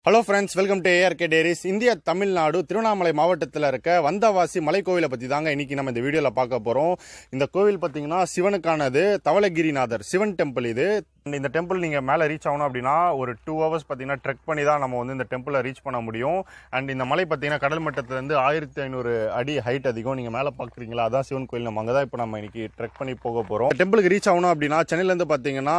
Hello friends, welcome to ARK டேரிஸ். India Tamil Nadu Tiruvannamalai மாவட்டத்தில் இருக்க வந்தவாசி மலை கோவிலை பற்றி தாங்க இன்னைக்கு நம்ம இந்த வீடியோவில் பார்க்க போகிறோம். இந்த கோவில் பார்த்தீங்கன்னா சிவனுக்கானது, தவளகிரிநாதர் சிவன் டெம்பிள் இது. இந்த டெம்பிள் நீங்கள் மேலே ரீச் ஆகணும் அப்படின்னா ஒரு 2 hours பார்த்தீங்கன்னா ட்ரெக் பண்ணி தான் நம்ம வந்து இந்த டெம்பிளை ரீச் பண்ண முடியும். அண்ட் இந்த மலை பார்த்தீங்கன்னா கடல் மட்டத்துலேருந்து 1500 அடி ஹைட் அதிகம். நீங்கள் மேலே பார்க்குறீங்களா, அதான் சிவன் கோயில். நம்ம அங்கே தான் இப்போ நம்ம இன்னைக்கு ட்ரெக் பண்ணி போக போகிறோம். டெம்பிளுக்கு ரீச் ஆகணும் அப்படின்னா சென்னையிலேருந்து பார்த்தீங்கன்னா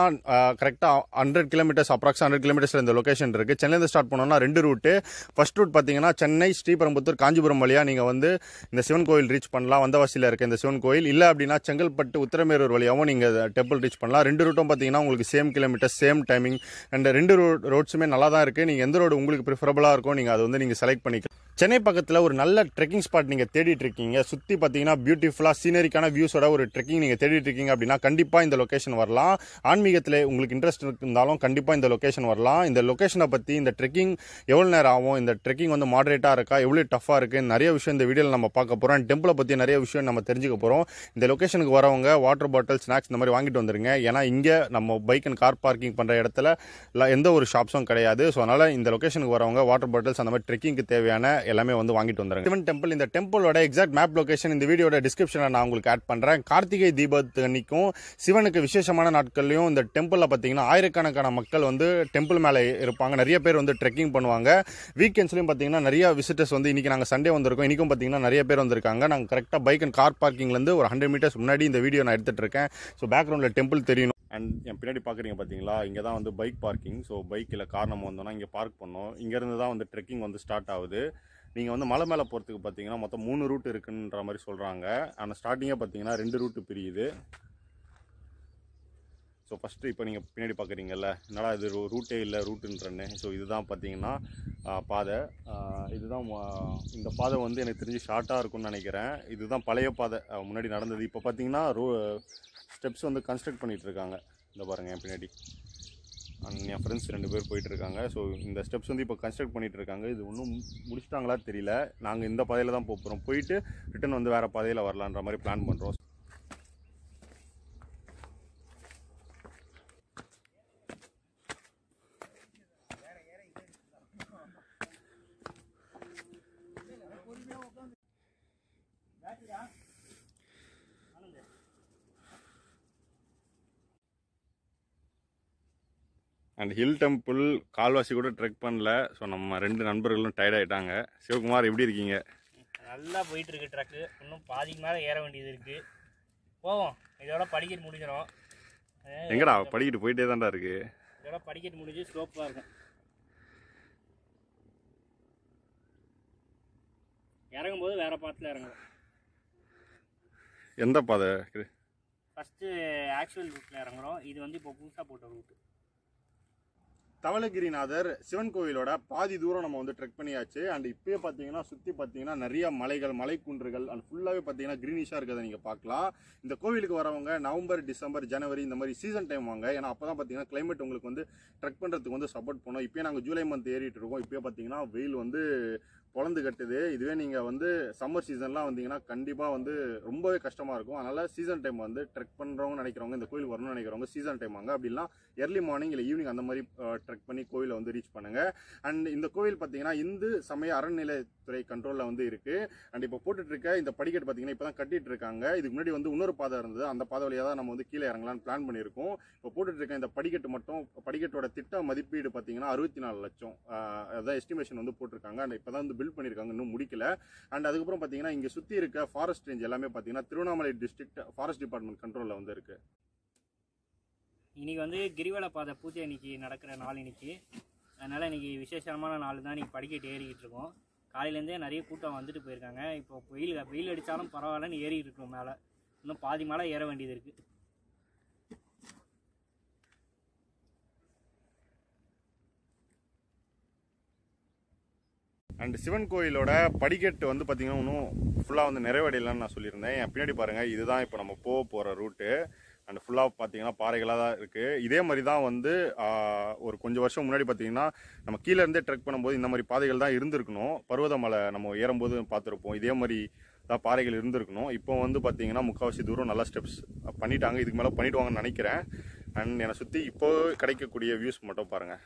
கரெக்டாக 100 கிலோமீட்டர்ஸ், அப்ராக்ஸ் 100 கிலோமீட்டர்ஸில் இந்த லொக்கேஷன் இருக்குது. சென்னையிலேருந்து ஸ்டார்ட் பண்ணோம்னா 2 ரூட்டு. ஃபர்ஸ்ட் ரூட் பார்த்தீங்கன்னா சென்னை, ஸ்ரீபெரும்புத்தூர், காஞ்சிபுரம் வழியாக நீங்கள் வந்து இந்த சிவன் கோயில் ரீச் பண்ணலாம். வந்தவாசியில் இருக்க இந்த சிவன் கோயில். இல்லை அப்படின்னா செங்கல்பட்டு, உத்திரமேரூர் வழியாகவும் நீங்கள் டெம்பிள் ரீச் பண்ணலாம். 2 ரூட்டும் பார்த்தீங்கன்னா உங்களுக்கு same kilometre, same timing. And 2 ரோட்ஸுமே நல்லா தான் இருக்குது. நீங்கள் எந்த ரோடு உங்களுக்கு ப்ரிஃபரபுளாக இருக்கும் நீங்கள் அதை வந்து நீங்கள் செலக்ட் பண்ணிக்கலாம். சென்னை பக்கத்தில் ஒரு நல்ல ட்ரெக்கிங் ஸ்பாட் நீங்கள் தேடிட்டு இருக்கீங்க, சுற்றி பார்த்தீங்கன்னா பியூட்டிஃபுல்லாக சீனரிக்கான வியூஸோட ஒரு ட்ரெக்கிங் நீங்கள் தேடிட்டு இருக்கீங்க அப்படின்னா கண்டிப்பாக இந்த லொக்கேஷன் வரலாம். ஆன்மீகத்தில் உங்களுக்கு இன்ட்ரெஸ்ட் இருந்தாலும் கண்டிப்பாக இந்த லொக்கேஷன் வரலாம். இந்த லொக்கேஷனை பற்றி, இந்த ட்ரெக்கிங் எவ்வளோ நேரம் ஆகும், இந்த ட்ரெக்கிங் வந்து மாடரேட்டாக இருக்கா, எவ்வளோ டஃப்பாக இருக்குது, நிறைய விஷயம் இந்த வீடியோவில் நம்ம பார்க்க போகிறோம். டெம்பிளை பற்றி நிறைய விஷயம் நம்ம தெரிஞ்சுக்க போகிறோம். இந்த லொக்கேஷனுக்கு வரவங்க வாட்டர் பாட்டில், ஸ்நாக்ஸ் இந்த மாதிரி வாங்கிட்டு வந்துருங்க. ஏன்னா இங்கே நம்ம பைக் அண்ட் கார் பார்க்கிங் பண்ணுற இடத்துல எந்த ஒரு ஷாப்ஸும் கிடையாது. ஸோ அதனால் இந்த லொக்கேஷனுக்கு வரவங்க வாட்டர் பாட்டில்ஸ் அந்த மாதிரி ட்ரெக்கிங்க்கு தேவையான எல்லாமே வந்து வாங்கிட்டு வந்துருங்க. சிவன் டெம்பிள், இந்த டெம்பிளோட எக்ஸாக்ட் மேப் லொகேஷன் இந்த வீடியோட டிஸ்கிரிப்ஷனில் நான் உங்களுக்கு ஆட் பண்ணுறேன். கார்த்திகை தீபத்து அன்னைக்கும் சிவனுக்கு விசேஷமான நாட்கள்லையும் இந்த டெம்பிளில் பார்த்தீங்கன்னா ஆயிரக்கணக்கான மக்கள் வந்து டெம்பிள் மேலே இருப்பாங்க. நிறைய பேர் வந்து ட்ரெக்கிங் பண்ணுவாங்க. வீக்கெண்ட்ஸ்லையும் பார்த்தீங்கன்னா நிறைய விசிட்டர்ஸ் வந்து, இன்றைக்கி நாங்கள் சண்டே வந்திருக்கோம், இன்றைக்கும் பார்த்தீங்கன்னா நிறைய பேர் வந்திருக்காங்க. நாங்கள் கரெக்டாக பைக் அண்ட் கார் பார்க்கிங்லேருந்து ஒரு 100 மீட்டர்ஸ் முன்னாடி இந்த வீடியோ நான் எடுத்துகிட்டு இருக்கேன். ஸோ பேக்ரவுண்டில் டெம்பிள் தெரியணும். அண்ட் என் பின்னாடி பார்க்குறீங்க பார்த்தீங்களா, இங்கே தான் வந்து பைக் பார்க்கிங். ஸோ பைக் இல்லை கார் நம்ம வந்தோம்னா இங்கே பார்க் பண்ணோம். இங்கேருந்து தான் வந்து ட்ரெக்கிங் வந்து ஸ்டார்ட் ஆகுது. நீங்கள் வந்து மலை மேலே போகிறதுக்கு பார்த்தீங்கன்னா மொத்தம் 3 ரூட் இருக்குன்ற மாதிரி சொல்கிறாங்க. ஆனால் ஸ்டார்டிங்கே பார்த்தீங்கன்னா 2 ரூட்டு பிரியுது. ஸோ ஃபஸ்ட்டு இப்போ நீங்கள் பின்னாடி பார்க்குறீங்கல்ல, என்னடா இது ரூட்டே இல்லை ரூட்டுன்றன்னு. ஸோ இதுதான் பார்த்தீங்கன்னா பாதை. இதுதான் இந்த பாதை வந்து எனக்கு தெரிஞ்சு ஷார்ட்டாக இருக்கும்னு நினைக்கிறேன். இதுதான் பழைய பாதை, முன்னாடி நடந்தது. இப்போ பார்த்தீங்கன்னா ஸ்டெப்ஸ் வந்து கன்ஸ்ட்ரக்ட் பண்ணிகிட்ருக்காங்க. இந்த பாருங்கள் என் பின்னாடி என் ஃப்ரெண்ட்ஸ் 2 பேர் போயிட்டுருக்காங்க. ஸோ இந்த ஸ்டெப்ஸ் வந்து இப்போ கன்ஸ்ட்ரக்ட் பண்ணிகிட்ருக்காங்க. இது ஒன்றும் முடிச்சிட்டாங்களா தெரியல. நாங்கள் இந்த பாதையில் தான் போகிறோம். போயிட்டு ரிட்டன் வந்து வேறு பாதையில் வரலான்ற மாதிரி பிளான் பண்ணுறோம். அண்ட் ஹில் டெம்பிள் கால்வாசி கூட ட்ரெக் பண்ணல. ஸோ நம்ம 2 நண்பர்களும் டயர்ட் ஆகிட்டாங்க. சிவகுமார் எப்படி இருக்கீங்க? நல்லா போயிட்டுருக்கு ட்ரக்கு. இன்னும் பாதிக்கு மேலே ஏற வேண்டியது இருக்குது. போவோம், இதோட படிக்கட்டு முடிஞ்சிடும். எங்கடா படிக்கிட்டு போயிட்டே தான்டா இருக்கு. இதோட படிக்கட்டு முடிஞ்சு ஸ்லோப்பாக இருக்கும். இறங்கும்போது வேறு பாத்தில் இறங்கும். எந்த பாதை? ஃபஸ்ட்டு ஆக்சுவல் ரூட்டில் இறங்குறோம். இது வந்து இப்போ புதுசாக போட்ட ரூட்டு. தவளகிரிநாதர் சிவன் கோவிலோட பாதி தூரம் நம்ம வந்து ட்ரெக் பண்ணியாச்சு. அண்ட் இப்போயே பார்த்தீங்கன்னா சுற்றி பார்த்தீங்கன்னா நிறைய மலைகள், மலைக்குன்றுகள், அண்ட் ஃபுல்லாகவே பார்த்தீங்கன்னா க்ரீனிஷாக இருக்கிறத நீங்கள் பார்க்கலாம். இந்த கோவிலுக்கு வரவங்க நவம்பர், டிசம்பர், ஜனவரி இந்த மாதிரி சீசன் டைம் வாங்க. ஏன்னா அப்போ தான் பார்த்தீங்கன்னா கிளைமேட் உங்களுக்கு வந்து ட்ரெக் பண்ணுறதுக்கு வந்து சப்போர்ட் பண்ணோம். இப்போயே நாங்கள் ஜூலை மந்த் ஏறிட்டு இருக்கோம். இப்போயே பார்த்தீங்கன்னா வெயில் வந்து பொழந்து கட்டுது. இதுவே நீங்கள் வந்து சம்மர் சீசன்லாம் வந்தீங்கன்னா கண்டிப்பாக வந்து ரொம்பவே கஷ்டமாக இருக்கும். அதனால் சீசன் டைம் வந்து ட்ரெக் பண்ணுறவங்க நினைக்கிறவங்க, இந்த கோயில் வரணும்னு நினைக்கிறவங்க சீசன் டைம் வாங்க. அப்படின்னா எர்லி மார்னிங் இல்லை ஈவினிங் அந்த மாதிரி ட்ரெக் பண்ணி கோவிலை வந்து ரீச் பண்ணுங்கள். அண்ட் இந்த கோவில் பார்த்தீங்கன்னா இந்து சமய அறநிலையத்துறை கண்ட்ரோலில் வந்து இருக்குது. அண்ட் இப்போ போட்டுட்ருக்க இந்த படிக்கட்டு பார்த்தீங்கன்னா இப்போ தான் கட்டிட்டு இருக்காங்க. இதுக்கு முன்னாடி வந்து இன்னொரு பாதை இருந்தது. அந்த பாதை வழியாக தான் நம்ம வந்து கீழே இறங்கலான்னு பிளான் பண்ணியிருக்கோம். இப்போ போட்டுட்ருக்க இந்த படிக்கட்டு மட்டும், படிக்கட்டோட திட்ட மதிப்பீடு பார்த்தீங்கன்னா 64 லட்சம் அதான் எஸ்டிமேஷன் வந்து போட்டிருக்காங்க. அண்ட் இப்போ தான் வந்து பில்ட் பண்ணியிருக்காங்க, இன்னும் முடிக்கல. அண்ட் அதுக்கப்புறம் பார்த்தீங்கன்னா இங்கே சுற்றி இருக்க ஃபாரஸ்ட் ரேஞ்ச் எல்லாமே பார்த்தீங்கன்னா திருவண்ணாமலை டிஸ்ட்ரிக்ட் ஃபாரஸ்ட் டிபார்ட்மெண்ட் கண்ட்ரோலில் வந்து இருக்குது. இன்றைக்கி வந்து கிரிவல பாதை பூஜை இன்னைக்கு நடக்கிற நாள் இன்னைக்கு. அதனால் இன்றைக்கி விசேஷமான நாள் தான். இன்றைக்கி படிக்கட்டு ஏறிக்கிட்டு இருக்கோம். காலையிலேருந்தே நிறைய கூட்டம் வந்துட்டு போயிருக்காங்க. இப்போ வெயில் அடித்தாலும் பரவாயில்லன்னு ஏறிக்கிட்டு இருக்கோம். மேலே இன்னும் பாதி மேலே ஏற வேண்டியது இருக்குது. அண்ட் சிவன் கோயிலோட படிக்கட்டு வந்து பார்த்தீங்கன்னா இன்னும் ஃபுல்லாக வந்து நிறைவடையலான்னு நான் சொல்லியிருந்தேன். என் பின்னாடி பாருங்கள், இதுதான் இப்போ நம்ம போகிற ரூட்டு. அண்ட் ஃபுல்லாக பார்த்தீங்கன்னா பாறைகளாக தான் இருக்குது. இதே மாதிரி தான் வந்து ஒரு கொஞ்சம் வருஷம் முன்னாடி பார்த்தீங்கன்னா நம்ம கீழேருந்தே ட்ரெக் பண்ணும்போது இந்த மாதிரி பாதைகள் தான் இருந்திருக்கணும். பர்வதமலை நம்ம ஏறும்போது பார்த்துருப்போம், இதே மாதிரி தான் பாறைகள் இருந்திருக்கணும். இப்போ வந்து பார்த்தீங்கன்னா முக்கால்வாசி தூரம் நல்லா ஸ்டெப்ஸ் பண்ணிட்டாங்க. இதுக்கு மேலே பண்ணிவிடுவாங்கன்னு நினைக்கிறேன். அண்ட் என்னை சுற்றி இப்போ கிடைக்கக்கூடிய வியூஸ் மட்டும் பாருங்கள்.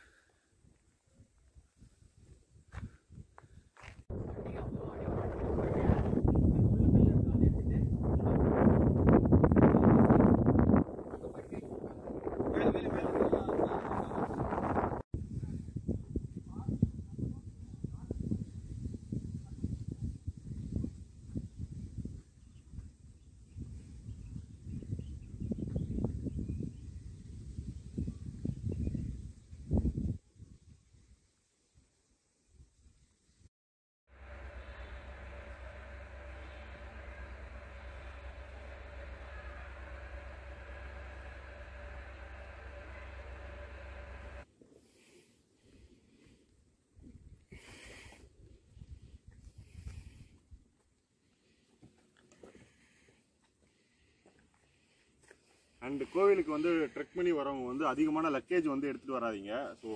அண்ட் கோவிலுக்கு வந்து ட்ரெக் பண்ணி வரவங்க வந்து அதிகமான லக்கேஜ் வந்து எடுத்துகிட்டு வராதிங்க. ஸோ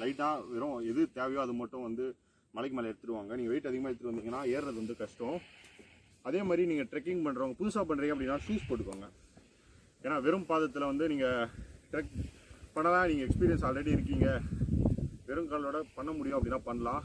லைட்டாக வெறும் எது தேவையோ அது மட்டும் வந்து மலைக்கு மேலே எடுத்துகிட்டு வாங்க. நீங்கள் வெயிட் அதிகமாக எடுத்துகிட்டு வந்தீங்கன்னா ஏறுறது வந்து கஷ்டம். அதே மாதிரி நீங்கள் ட்ரெக்கிங் பண்ணுறவங்க புதுசாக பண்ணுறீங்க அப்படின்னா ஷூஸ் போட்டுக்கோங்க. ஏன்னா வெறும் பாதத்தில் வந்து நீங்கள் ட்ரெக் பண்ணலாம். நீங்கள் எக்ஸ்பீரியன்ஸ் ஆல்ரெடி இருக்கீங்க, வெறும் காலோட பண்ண முடியும் அப்படின்னா பண்ணலாம்.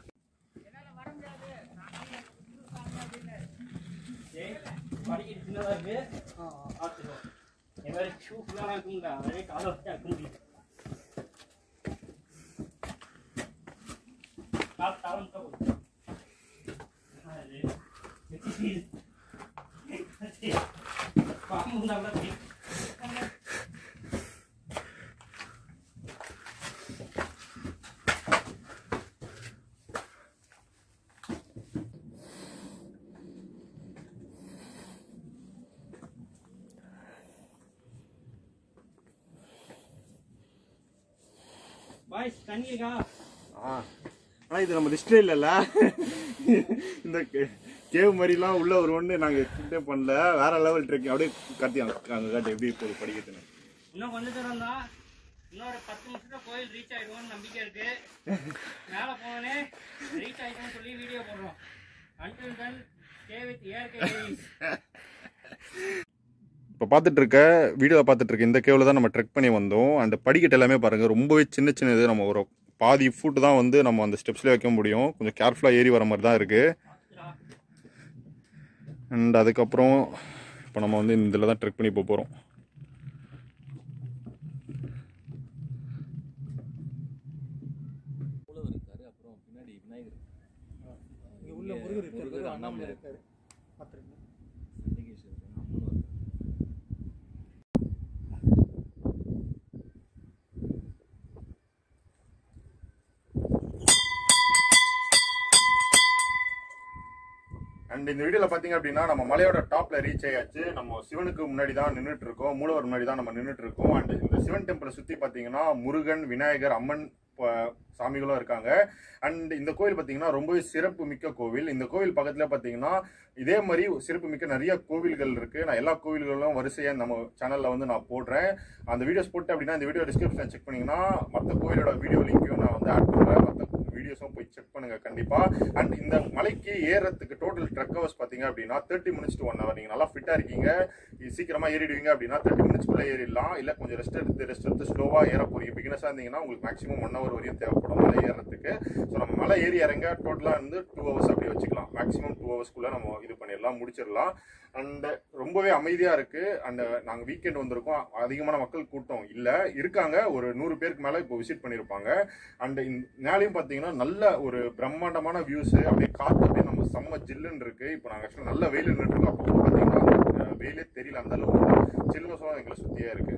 பாய்ஸ் தண்ணிக்கா. ஆனால் இது நம்ம லிஸ்ட்லே இல்லைல்ல. இந்த கேவ் மாதிரிலாம் உள்ள ஒரு ஒன்று நாங்கள் கிட்டே பண்ணல. வேற லெவல் ட்ரெக்கிங். அப்படியே காட்டி அங்கே காட்டி எப்படி போகுது படிக்கட்டுன்னு. இன்னும் கொஞ்சம் தூரம் தான், இன்னொரு 10 நிமிஷத்துல கோயில் ரீச் ஆயிடுவோம்னு நம்பிக்கை இருக்கு. மேலே போனே ரீச் ஆயிடும்னு சொல்லி வீடியோ போடுறோம். Until then, stay with ARK. இப்போ வீடியோவில் பார்த்துட்டு இருக்க இந்த கேவில் தான் நம்ம ட்ரெக் பண்ணி வந்தோம். அண்ட் படிக்கட்டு எல்லாமே பாருங்கள், ரொம்பவே சின்ன சின்னது. நம்ம ஒரு பாதி ஃபுட் தான் வந்து நம்ம அந்த ஸ்டெப்ஸ்லேயே வைக்க முடியும். கொஞ்சம் கேர்ஃபுல்லாக ஏறி வர மாதிரி தான் இருக்குது. அண்ட் அதுக்கப்புறம் இப்போ நம்ம வந்து இதில் தான் ட்ரெக் பண்ணி போகிறோம். அண்ட் இந்த வீடியோவில் பார்த்தீங்க அப்படின்னா நம்ம மலையோட டாப்பில் ரீச் ஆயாச்சு. நம்ம சிவனுக்கு முன்னாடி தான் நின்றுட்டு இருக்கோம், மூலவர் முன்னாடி தான் நம்ம நின்றுட்டு இருக்கோம். அண்ட் இந்த சிவன் டெம்பிளை சுற்றி பார்த்தீங்கன்னா முருகன், விநாயகர், அம்மன் சாமிகளும் இருக்காங்க. அண்ட் இந்த கோவில் பார்த்தீங்கன்னா ரொம்பவே சிறப்பு மிக்க கோவில். இந்த கோவில் பக்கத்தில் பார்த்தீங்கன்னா இதே மாதிரி சிறப்பு மிக்க நிறைய கோவில்கள் இருக்குது. நான் எல்லா கோவில்களும் வரிசையாக நம்ம சேனலில் வந்து நான் போடுறேன். அந்த வீடியோஸ் போட்டு அப்படின்னா இந்த வீடியோ டிஸ்கிரிப்ஷன் செக் பண்ணிங்கன்னா மற்ற கோவிலோட வீடியோ லிங்க்கையும் நான் வந்து ஆட் பண்ணுறேன். மற்ற வீடியோஸும் போய் செக் பண்ணுங்க கண்டிப்பா. அண்ட் இந்த மலைக்கு ஏறதுக்கு டோட்டல் ட்ரெக் ஹவர்ஸ் பாத்தீங்க அப்படின்னா 30 minutes to 1 hour. நீங்க நல்லா ஃபிட்டா இருக்கீங்க, சீக்கிரமா ஏறிடுவீங்க அப்படின்னா 30 minutes குள்ள ஏறிடலாம். இல்ல கொஞ்சம் ரெஸ்ட் எடுத்து ஸ்லோவா ஏற போறீங்க பிகினஸா இருந்தீங்கன்னா உங்களுக்கு மேக்ஸிமம் 1 hour வரையும் தேவைப்படும் மலை ஏறதுக்கு. ஸோ நம்ம மலை ஏறி இறங்க டோட்டலா வந்து 2 hours அப்படி வச்சுக்கலாம். மேக்ஸிமம் 2 hours குள்ள நம்ம இது பண்ணிடலாம், முடிச்சிடலாம். அண்ட் ரொம்பவே அமைதியா இருக்கு. அண்ட் நாங்க வீக்கெண்ட் வந்திருக்கோம், அதிகமான மக்கள் கூட்டம் இல்ல, இருக்காங்க ஒரு 100 பேருக்கு மேல இப்போ விசிட் பண்ணிருப்பாங்க. அண்ட் மேலேயும் பாத்தீங்கன்னா நல்ல ஒரு பிரம்மாண்டமான வியூஸ், அப்படியே காத்து அப்படியே நம்ம செம்ம ஜில்லுன்னு இருக்கு. இப்போ நாங்க ஆக்சுவலா நல்ல வெயில் நின்றுட்டு இருக்கோம். அப்போ பாத்தீங்கன்னா வெயிலே தெரியல, அந்த அளவுக்கு சில்லுவசம் எங்களை சுத்தியே இருக்கு.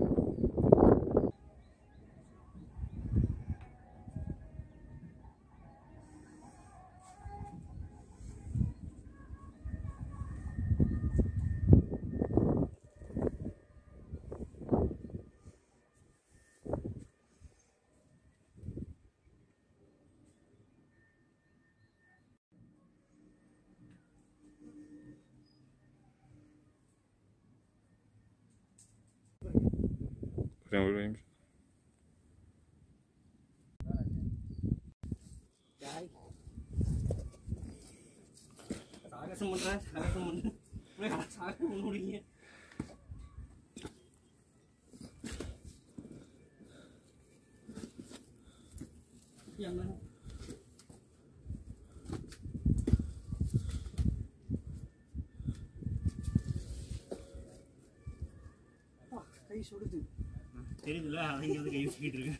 தெரியுதுல, அவங்க வந்து கை வச்சுக்கிட்டு இருக்கு.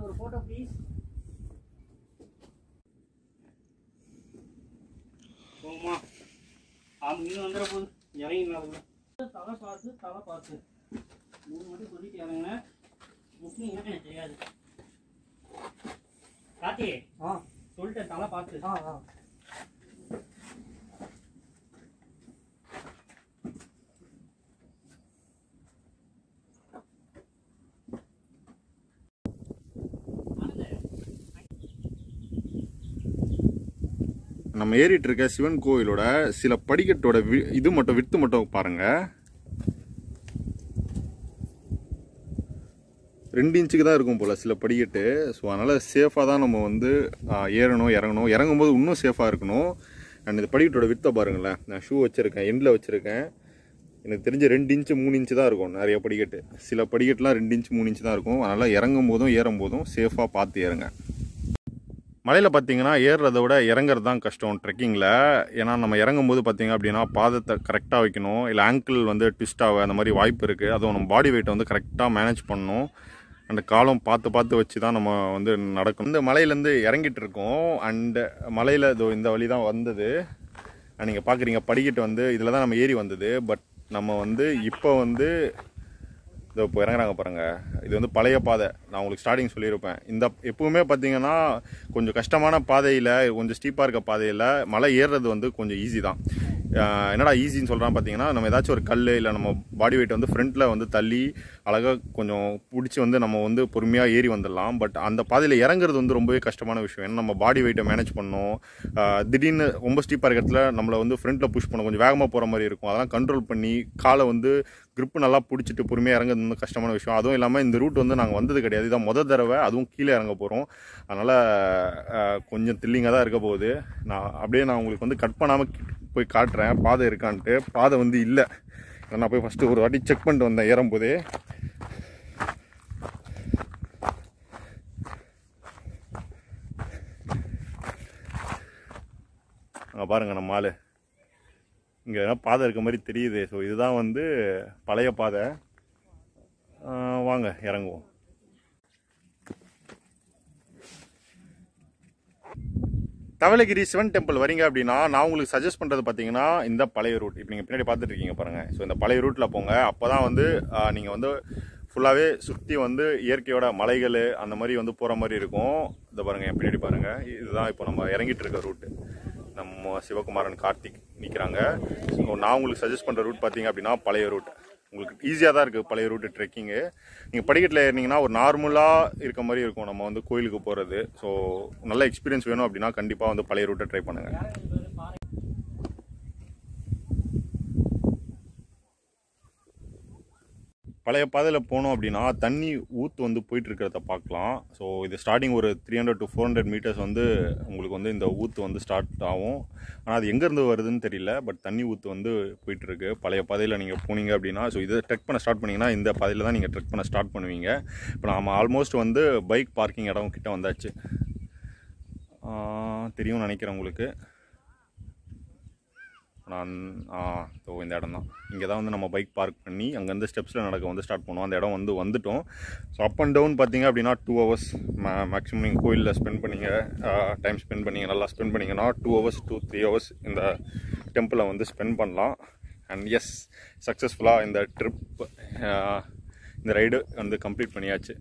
ஒரு போட்டோ ப்ளீஸ். போமா அவங்க இன்னும் வந்துட போகுது, இறங்கிடலாம். தலை பார்த்து 3 மட்டும் சொல்லிட்டு இறங்க. முஸ்லீம் எனக்கு தெரியாது. காத்தி சொல்லிட்டேன், தலை பார்த்து. நம்ம ஏறிட்டு இருக்க சிவன் கோவிலோட சில படிக்கட்டோட இது மட்டும் வித்து மட்டும் பாருங்க. 2 இன்ச்சுக்கு தான் இருக்கும் போல் சில படிக்கட்டு. ஸோ அதனால் சேஃபாக தான் நம்ம வந்து ஏறணும், இறங்கணும். இறங்கும்போது இன்னும் சேஃபாக இருக்கணும். அண்ட் இந்த படிக்கட்டோட வித்தை பாருங்களேன். நான் ஷூ வச்சுருக்கேன், எண்டில் வச்சுருக்கேன். எனக்கு தெரிஞ்ச 2 இன்ச்சு 3 இன்ச்சு தான் இருக்கும் நிறைய படிக்கட்டு. சில படிக்கட்டுலாம் 2 இன்ச்சு 3 இன்ச்சு தான் இருக்கும். அதனால் இறங்கும் போதும் ஏறும் போதும் சேஃபாக பார்த்து ஏறுங்க. மலையில் பார்த்தீங்கன்னா ஏறுறதை விட இறங்குறது தான் கஷ்டம் ட்ரெக்கிங்கில். ஏன்னா நம்ம இறங்கும்போது பார்த்தீங்க அப்படின்னா பாதத்தை கரெக்டாக வைக்கணும். இல்லை ஆங்கிள் வந்து ட்விஸ்ட் ஆக அந்த மாதிரி வாய்ப்பு இருக்குது. அதுவும் நம்ம பாடி வெயிட்டை வந்து கரெக்டாக மேனேஜ் பண்ணணும். அந்த காலம் பார்த்து வச்சு தான் நம்ம வந்து நடக்கணும். இந்த மலையிலேருந்து இறங்கிட்டு இருக்கோம். அண்டு மலையில் இந்த வழி தான் வந்தது. நீங்கள் பார்க்குறீங்க படிக்கட்டு வந்து இதில் தான் நம்ம ஏறி வந்தது. பட் நம்ம வந்து இப்போ வந்து இப்போ இறங்குறாங்க பாருங்கள். இது வந்து பழைய பாதை. நான் உங்களுக்கு ஸ்டார்டிங் சொல்லியிருப்பேன். இந்த எப்பவுமே பார்த்தீங்கன்னா கொஞ்சம் கஷ்டமான பாதையில், கொஞ்சம் ஸ்டீப்பாக இருக்க பாதையில் மலை ஏறுறது வந்து கொஞ்சம் ஈஸி தான். என்னடா ஈஸின்னு சொல்கிறான் பார்த்தீங்கன்னா, நம்ம ஏதாச்சும் ஒரு கல் இல்லை நம்ம பாடி வெயிட் வந்து ஃப்ரண்ட்டில் வந்து தள்ளி அழகாக கொஞ்சம் பிடிச்சி வந்து நம்ம வந்து பொறுமையாக ஏறி வந்துடலாம். பட் அந்த பாதையில் இறங்குறது வந்து ரொம்பவே கஷ்டமான விஷயம். ஏன்னா நம்ம பாடி வெயிட்டை மேனேஜ் பண்ணணும். திடீர்னு ரொம்ப ஸ்டீப்பாக இருக்கிறதுல நம்மளை வந்து ஃப்ரண்ட்டில் புஷ் பண்ண கொஞ்சம் வேகமாக போகிற மாதிரி இருக்கும். அதெல்லாம் கண்ட்ரோல் பண்ணி காலை வந்து grip நல்லா பிடிச்சிட்டு பொறுமையாக இறங்குறது வந்து கஷ்டமான விஷயம். அதுவும் இல்லாமல் இந்த ரூட் வந்து நாங்கள் வந்தது கிடையாது. இதான் முதல் தடவை, அதுவும் கீழே இறங்க போகிறோம். அதனால் கொஞ்சம் த்ரில்லிங்காக தான் இருக்க போகுது. நான் உங்களுக்கு வந்து கட் பண்ணாமல் போய் காட்டுறேன் பாதை இருக்கான்ட்டு. பாதை வந்து இல்லை. நான் போய் ஃபஸ்ட்டு ஒரு வாட்டி செக் பண்ணிட்டு வந்தேன் ஏறும்போதே. அங்கே பாருங்கள் நம்ம ஆள் இங்கே பாதை இருக்க மாதிரி தெரியுது. ஸோ இதுதான் வந்து பழைய பாதை. வாங்க இறங்குவோம். தவளகிரி சிவன் டெம்பிள் வரீங்க அப்படின்னா நான் உங்களுக்கு சஜஸ்ட் பண்ணுறது பார்த்தீங்கன்னா இந்த பழைய ரூட். இப்போ நீங்கள் பின்னாடி பார்த்துட்டு இருக்கீங்க பாருங்கள். ஸோ இந்த பழைய ரூட்டில் போங்க. அப்போ தான் வந்து நீங்கள் வந்து ஃபுல்லாகவே சுற்றி வந்து இயற்கையோட மலைகள் அந்த மாதிரி வந்து போகிற மாதிரி இருக்கும். இதை பாருங்கள், என் பின்னாடி பாருங்கள். இதுதான் இப்போ நம்ம இறங்கிட்டு இருக்க ரூட்டு. நம்ம சிவகுமாரன், கார்த்திக் நிற்கிறாங்க. ஸோ நான் உங்களுக்கு சஜஸ்ட் பண்ணுற ரூட் பார்த்தீங்க அப்படின்னா பழைய ரூட். உங்களுக்கு ஈஸியாக தான் இருக்குது பழைய ரூட்டு ட்ரெக்கிங்கு. நீங்கள் படிக்கட்டில் ஏறினீங்கன்னா ஒரு நார்மலாக இருக்க மாதிரி இருக்கும் நம்ம வந்து கோயிலுக்கு போகிறது. ஸோ நல்ல எக்ஸ்பீரியன்ஸ் வேணும் அப்படின்னா கண்டிப்பாக வந்து பழைய ரூட்டை ட்ரை பண்ணுங்கள். பழைய பாதையில் போனோம் அப்படின்னா தண்ணி ஊற்று வந்து போயிட்டு இருக்கிறத பார்க்கலாம். ஸோ இது ஸ்டார்டிங் ஒரு 300 to 400 மீட்டர்ஸ் வந்து உங்களுக்கு வந்து இந்த ஊற்று வந்து ஸ்டார்ட் ஆகும். ஆனால் அது எங்கேருந்து வருதுன்னு தெரியல. பட் தண்ணி ஊற்று வந்து போயிட்டுருக்கு பழைய பாதையில் நீங்கள் போனீங்க அப்படின்னா. ஸோ இதை ட்ரெக் பண்ண ஸ்டார்ட் பண்ணிங்கன்னா இந்த பாதையில் தான் நீங்கள் ட்ரெக் பண்ண ஸ்டார்ட் பண்ணுவீங்க. இப்போ நம்ம ஆல்மோஸ்ட் வந்து பைக் பார்க்கிங் இடம் கிட்ட வந்தாச்சு. தெரியும்னு நினைக்கிறேன் உங்களுக்கு. இந்த இடம் தான். இங்கே தான் வந்து நம்ம பைக் பார்க் பண்ணி அங்கேருந்து ஸ்டெப்ஸில் நடக்க வந்து ஸ்டார்ட் பண்ணுவோம். அந்த இடம் வந்து வந்துட்டோம். ஸோ அப் அண்ட் டவுன் பார்த்தீங்க அப்படின்னா 2 hours மேக்ஸிமம் நீங்கள் கோயிலில் ஸ்பெண்ட் பண்ணிங்க, டைம் ஸ்பெண்ட் பண்ணிங்க, நல்லா ஸ்பெண்ட் பண்ணிங்கன்னா 2 hours to 3 hours இந்த டெம்பிளை வந்து ஸ்பெண்ட் பண்ணலாம். அண்ட் எஸ், சக்ஸஸ்ஃபுல்லாக இந்த ட்ரிப் இந்த ரைடு வந்து கம்ப்ளீட் பண்ணியாச்சு.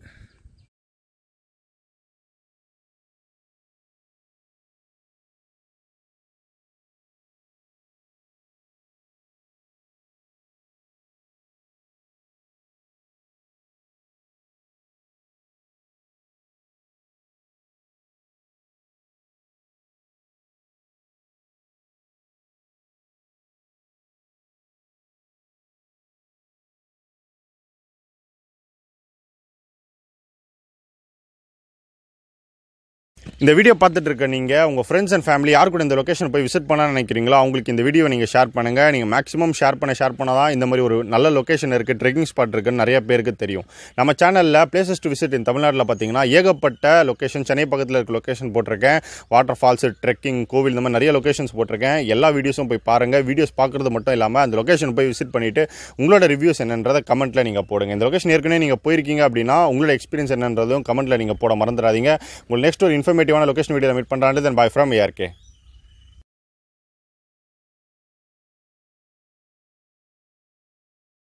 இந்த வீடியோ பார்த்துட்டு இருக்க நீங்கள் உங்கள் ஃப்ரெண்ட்ஸ் அண்ட் ஃபேமிலி யார் கூட இந்த லொக்கேஷன் போய் விசிட் பண்ண நினைக்கிறீங்களோ அவங்களுக்கு இந்த வீடியோ நீங்கள் ஷேர் பண்ணுங்கள். நீங்கள் மேக்ஸிமம் ஷேர் பண்ணால் தான் இந்த மாதிரி ஒரு நல்ல லொக்கேஷன் இருக்குது, ட்ரெக்கிங் ஸ்பாட் இருக்குன்னு நிறைய பேருக்கு தெரியும். நம்ம சேனலில் பிளேசஸ் டு விசிட் இன் தமிழ்நாட்டில் பார்த்தீங்கன்னா ஏகப்பட்ட லொக்கேஷன், சென்னை பக்கத்தில் இருக்க லொக்கேஷன் போட்டிருக்கேன். வாட்டர் ஃபால்ஸு, ட்ரெக்கிங், கோவில், இந்த மாதிரி நிறைய லொக்கேஷன்ஸ் போட்டிருக்கேன். எல்லா வீடியோஸும் போய் பாருங்கள். வீடியோஸ் பார்க்குறது மட்டும் இல்லாமல் அந்த லொக்கேஷன் போய் விசிட் பண்ணிவிட்டு உங்களோட ரிவ்யூஸ் என்னன்றதை கமெண்ட்டில் நீங்கள் போடுங்க. இந்த லொக்கேஷன் ஏற்கனவே நீங்கள் போயிருக்கீங்க அப்படின்னா உங்களோட எக்ஸ்பீரியன்ஸ் என்னன்றதும் கமெண்ட்டில் நீங்கள் போட மறந்துடாதீங்க. உங்களுக்கு நெக்ஸ்ட் ஒரு இன்ஃபர்மேட்டிவான லொகேஷன் வீடியோ மீட் பண்ணுறாண்டு. Then bye from ARK.